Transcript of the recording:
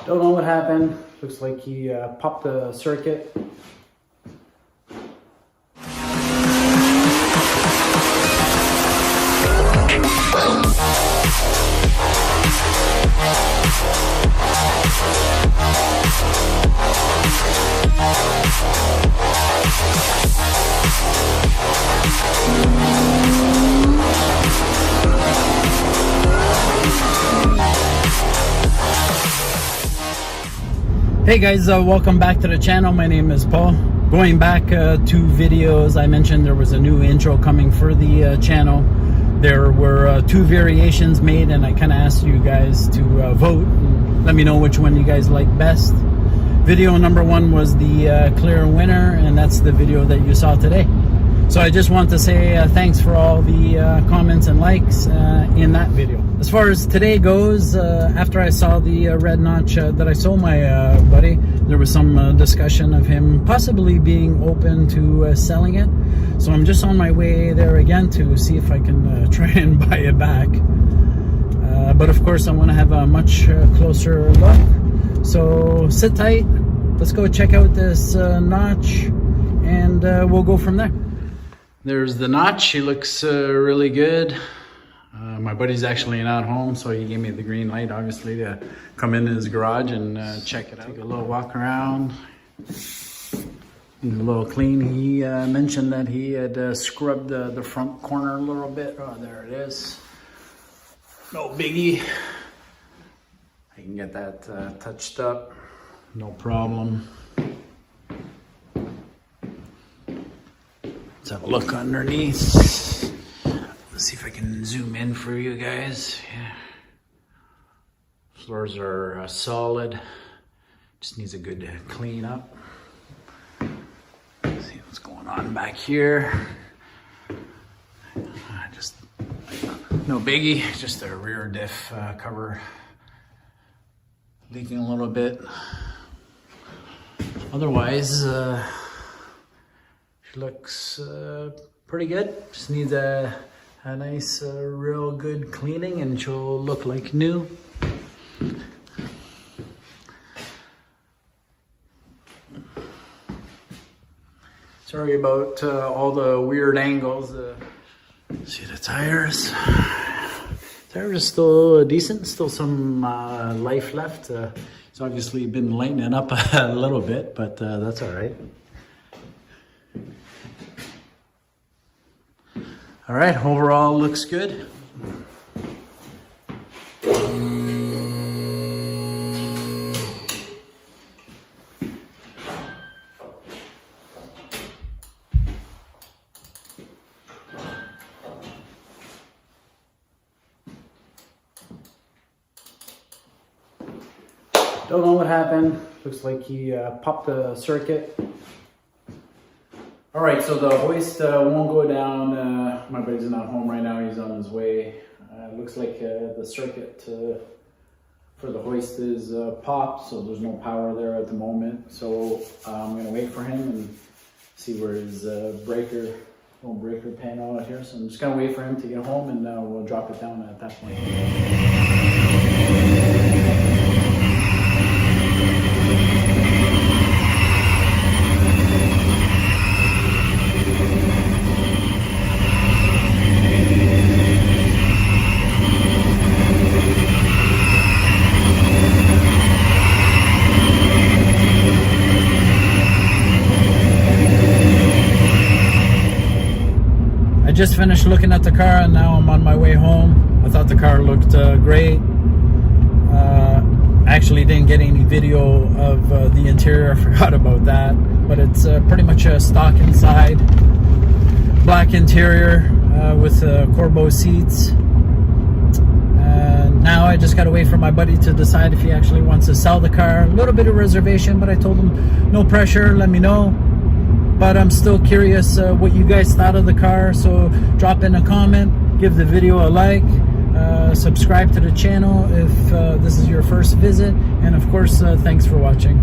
Don't know what happened. Looks like he popped the circuit. Hey guys, welcome back to the channel. My name is Paul. Going back 2 videos, I mentioned there was a new intro coming for the channel. There were 2 variations made, and I kind of asked you guys to vote and let me know which one you guys like best. Video number 1 was the clear winner, and that's the video that you saw today. So I just want to say thanks for all the comments and likes in that video. As far as today goes, after I saw the red notch that I sold my buddy, there was some discussion of him possibly being open to selling it. So I'm just on my way there again to see if I can try and buy it back. But of course I want to have a much closer look. So sit tight, let's go check out this notch, and we'll go from there. There's the notch. She looks really good. My buddy's actually not home, so he gave me the green light, obviously, to come in his garage and check it out. Take a little walk around. Need a little clean. He mentioned that he had scrubbed the front corner a little bit. Oh, there it is. No biggie. I can get that touched up. No problem. Let's have a look underneath. Let's see if I can zoom in for you guys. Yeah. Floors are solid. Just needs a good clean up. Let's see what's going on back here. Just no biggie. Just a rear diff cover leaking a little bit. Otherwise, she looks pretty good. Just needs a nice, real good cleaning, and she'll look like new. Sorry about all the weird angles. See the tires. Tires are still decent. Still some life left. It's obviously been lightening up a little bit, but that's all right. All right, overall looks good. Don't know what happened. Looks like he popped the circuit. All right, so the hoist won't go down. My buddy's not home right now. He's on his way. Looks like the circuit for the hoist is popped, so there's no power there at the moment. So I'm gonna wait for him and see where his little breaker panel out here. So I'm just gonna wait for him to get home, and we'll drop it down at that point. Just finished looking at the car, and now I'm on my way home. I thought the car looked great. I actually didn't get any video of the interior. I forgot about that, but it's pretty much a stock inside, black interior with Corbeau seats. Now I just gotta wait for my buddy to decide if he actually wants to sell the car. A little bit of reservation, but I told him no pressure, let me know. But I'm still curious what you guys thought of the car, so drop in a comment, give the video a like, subscribe to the channel if this is your first visit, and of course, thanks for watching.